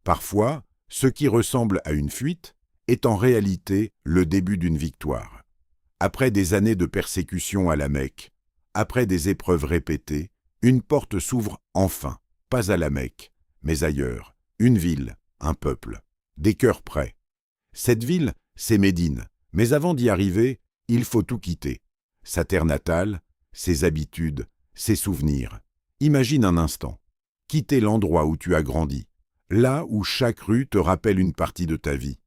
Parfois, ce qui ressemble à une fuite est en réalité le début d'une victoire. Après des années de persécution à la Mecque, après des épreuves répétées, une porte s'ouvre enfin, pas à la Mecque, mais ailleurs, une ville, un peuple, des cœurs prêts. Cette ville, c'est Médine, mais avant d'y arriver, il faut tout quitter. Sa terre natale, ses habitudes, ses souvenirs. Imagine un instant, quitter l'endroit où tu as grandi, là où chaque rue te rappelle une partie de ta vie.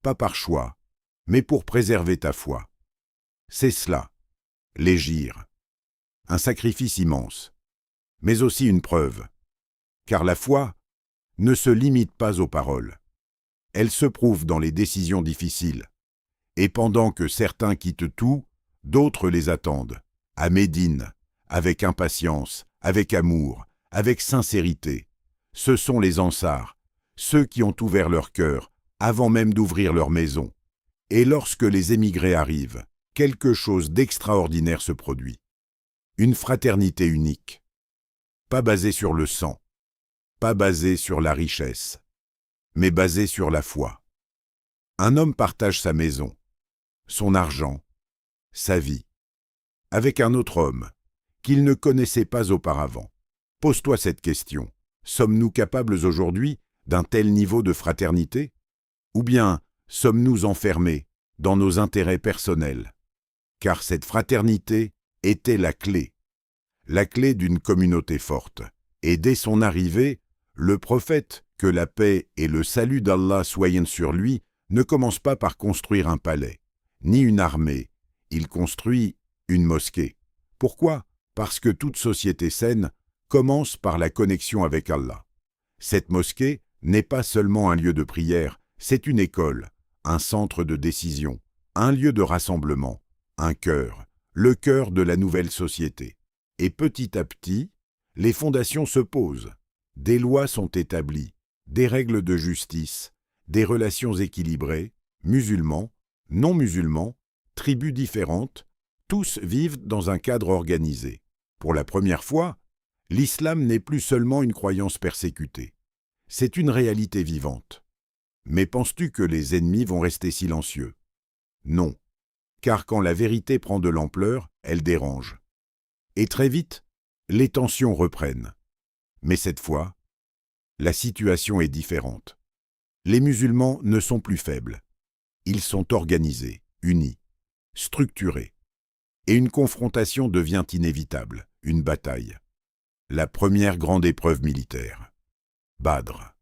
Pas par choix, mais pour préserver ta foi. C'est cela, l'hégire. Un sacrifice immense, mais aussi une preuve. Car la foi ne se limite pas aux paroles. Elle se prouve dans les décisions difficiles. Et pendant que certains quittent tout, d'autres les attendent, à Médine, avec impatience, avec amour, avec sincérité. Ce sont les Ansars, ceux qui ont ouvert leur cœur avant même d'ouvrir leur maison. Et lorsque les émigrés arrivent, quelque chose d'extraordinaire se produit. Une fraternité unique, pas basée sur le sang, pas basée sur la richesse, mais basée sur la foi. Un homme partage sa maison, son argent, sa vie, avec un autre homme qu'il ne connaissait pas auparavant. Pose-toi cette question. Sommes-nous capables aujourd'hui d'un tel niveau de fraternité? Ou bien sommes-nous enfermés dans nos intérêts personnels? Car cette fraternité était la clé d'une communauté forte. Et dès son arrivée, le prophète, que la paix et le salut d'Allah soient sur lui, ne commence pas par construire un palais, ni une armée. Il construit une mosquée. Pourquoi? Parce que toute société saine commence par la connexion avec Allah. Cette mosquée n'est pas seulement un lieu de prière, c'est une école, un centre de décision, un lieu de rassemblement, un cœur, le cœur de la nouvelle société. Et petit à petit, les fondations se posent, des lois sont établies, des règles de justice, des relations équilibrées, musulmans, non-musulmans, tribus différentes, tous vivent dans un cadre organisé. Pour la première fois, l'islam n'est plus seulement une croyance persécutée. C'est une réalité vivante. Mais penses-tu que les ennemis vont rester silencieux? Non, car quand la vérité prend de l'ampleur, elle dérange. Et très vite, les tensions reprennent. Mais cette fois, la situation est différente. Les musulmans ne sont plus faibles. Ils sont organisés, unis, structurés. Et une confrontation devient inévitable, une bataille. La première grande épreuve militaire. Badr.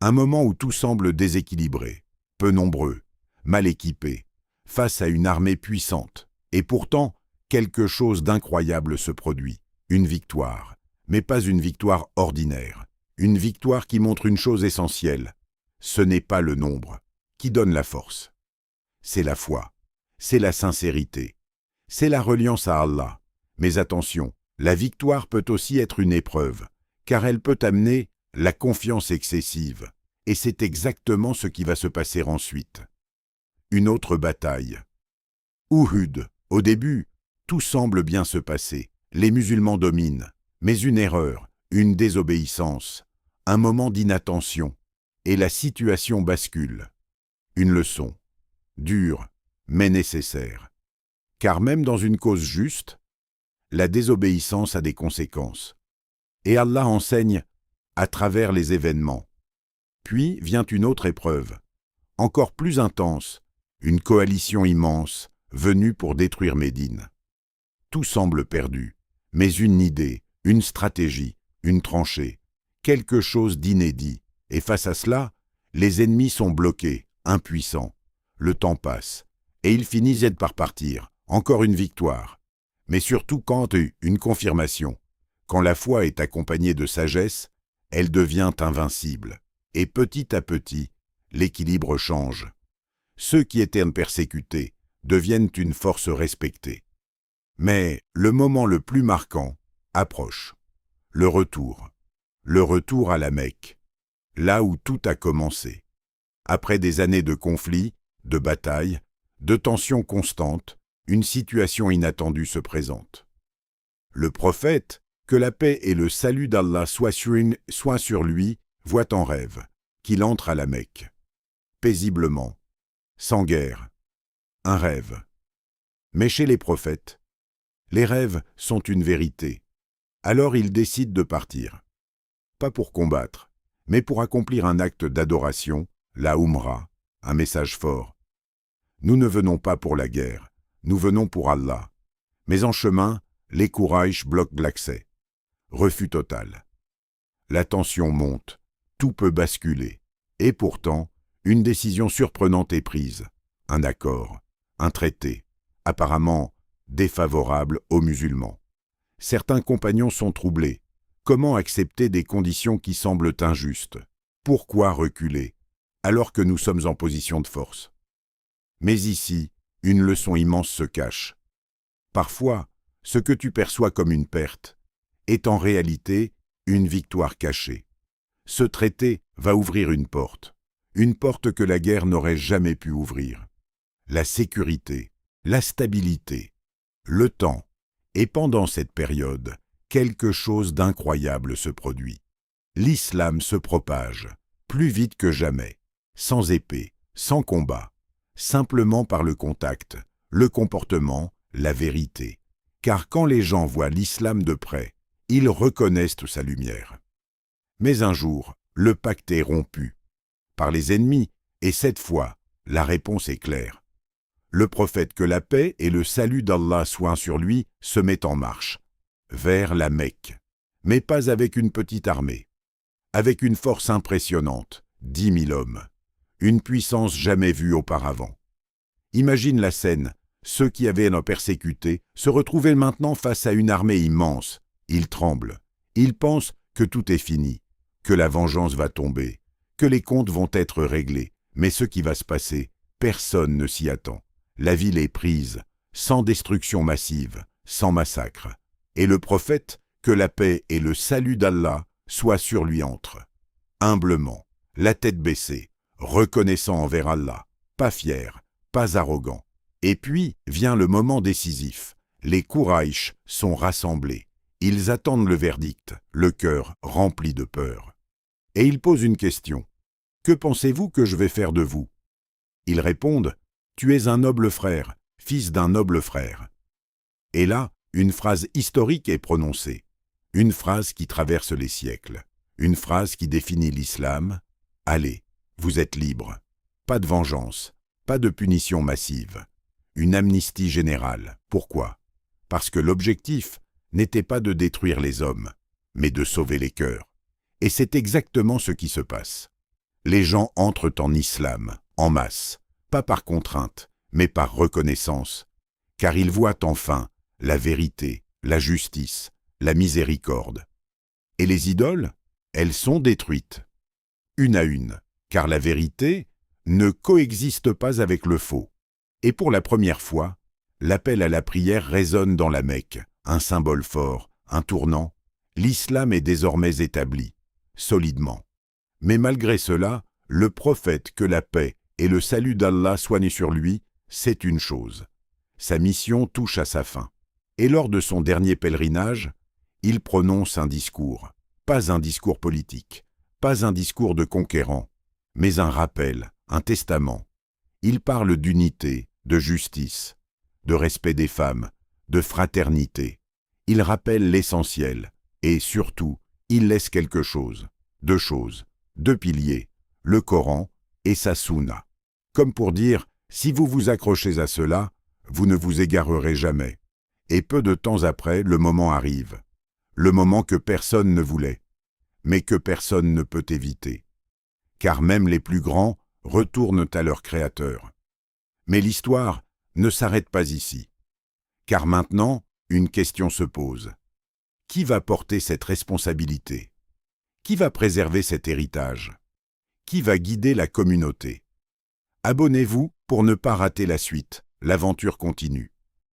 Un moment où tout semble déséquilibré, peu nombreux, mal équipés, face à une armée puissante. Et pourtant, quelque chose d'incroyable se produit. Une victoire, mais pas une victoire ordinaire. Une victoire qui montre une chose essentielle. Ce n'est pas le nombre qui donne la force. C'est la foi, c'est la sincérité, c'est la reliance à Allah. Mais attention, la victoire peut aussi être une épreuve, car elle peut amener la confiance excessive. Et c'est exactement ce qui va se passer ensuite. Une autre bataille. Uhud. Au début, tout semble bien se passer. Les musulmans dominent. Mais une erreur, une désobéissance, un moment d'inattention, et la situation bascule. Une leçon, dure, mais nécessaire. Car même dans une cause juste, la désobéissance a des conséquences. Et Allah enseigne à travers les événements. Puis vient une autre épreuve, encore plus intense, une coalition immense venue pour détruire Médine. Tout semble perdu, mais une idée, une stratégie, une tranchée, quelque chose d'inédit. Et face à cela, les ennemis sont bloqués, impuissants. Le temps passe, et ils finissent par partir. Encore une victoire. Mais surtout quand une confirmation. Quand la foi est accompagnée de sagesse, elle devient invincible. Et petit à petit, l'équilibre change. Ceux qui étaient persécutés deviennent une force respectée. Mais le moment le plus marquant approche. Le retour. Le retour à la Mecque. Là où tout a commencé. Après des années de conflits, de batailles, de tensions constantes, une situation inattendue se présente. Le prophète, que la paix et le salut d'Allah soient sur lui, voit en rêve qu'il entre à la Mecque. Paisiblement, sans guerre. Un rêve. Mais chez les prophètes, les rêves sont une vérité. Alors ils décident de partir. Pas pour combattre, mais pour accomplir un acte d'adoration, la Umrah, un message fort. Nous ne venons pas pour la guerre, nous venons pour Allah. Mais en chemin, les Quraïsh bloquent l'accès. Refus total. La tension monte, tout peut basculer. Et pourtant, une décision surprenante est prise. Un accord, un traité, apparemment défavorable aux musulmans. Certains compagnons sont troublés. Comment accepter des conditions qui semblent injustes? Pourquoi reculer, alors que nous sommes en position de force? Mais ici, une leçon immense se cache. Parfois, ce que tu perçois comme une perte est en réalité une victoire cachée. Ce traité va ouvrir une porte que la guerre n'aurait jamais pu ouvrir. La sécurité, la stabilité, le temps, et pendant cette période, quelque chose d'incroyable se produit. L'islam se propage, plus vite que jamais, sans épée, sans combat, simplement par le contact, le comportement, la vérité. Car quand les gens voient l'islam de près, ils reconnaissent sa lumière. Mais un jour, le pacte est rompu par les ennemis, et cette fois, la réponse est claire. Le prophète, que la paix et le salut d'Allah soient sur lui, se met en marche, vers la Mecque, mais pas avec une petite armée, avec une force impressionnante, 10 000 hommes, une puissance jamais vue auparavant. Imagine la scène, ceux qui avaient persécuté se retrouvaient maintenant face à une armée immense. Ils tremblent, ils pensent que tout est fini, que la vengeance va tomber, que les comptes vont être réglés, mais ce qui va se passer, personne ne s'y attend. La ville est prise, sans destruction massive, sans massacre. Et le prophète, que la paix et le salut d'Allah soient sur lui, entre. Humblement, la tête baissée, reconnaissant envers Allah, pas fier, pas arrogant. Et puis vient le moment décisif. Les Quraïsh sont rassemblés. Ils attendent le verdict, le cœur rempli de peur. Et ils posent une question. Que pensez-vous que je vais faire de vous? Ils répondent, tu es un noble frère, fils d'un noble frère. Et là, une phrase historique est prononcée. Une phrase qui traverse les siècles. Une phrase qui définit l'islam. Allez, vous êtes libres. Pas de vengeance, pas de punition massive. Une amnistie générale. Pourquoi? Parce que l'objectif n'était pas de détruire les hommes, mais de sauver les cœurs. Et c'est exactement ce qui se passe. Les gens entrent en islam, en masse, pas par contrainte, mais par reconnaissance, car ils voient enfin la vérité, la justice, la miséricorde. Et les idoles, elles sont détruites, une à une, car la vérité ne coexiste pas avec le faux. Et pour la première fois, l'appel à la prière résonne dans la Mecque, un symbole fort, un tournant. L'islam est désormais établi, solidement. Mais malgré cela, le prophète, que la paix et le salut d'Allah soient sur lui, c'est une chose. Sa mission touche à sa fin. Et lors de son dernier pèlerinage, il prononce un discours. Pas un discours politique, pas un discours de conquérant, mais un rappel, un testament. Il parle d'unité, de justice, de respect des femmes, de fraternité. Il rappelle l'essentiel, et surtout, il laisse quelque chose, deux choses, deux piliers, le Coran et sa Sunna. Comme pour dire, si vous vous accrochez à cela, vous ne vous égarerez jamais. Et peu de temps après, le moment arrive. Le moment que personne ne voulait, mais que personne ne peut éviter. Car même les plus grands retournent à leur Créateur. Mais l'histoire ne s'arrête pas ici. Car maintenant, une question se pose. Qui va porter cette responsabilité? Qui va préserver cet héritage? Qui va guider la communauté? Abonnez-vous pour ne pas rater la suite. L'aventure continue.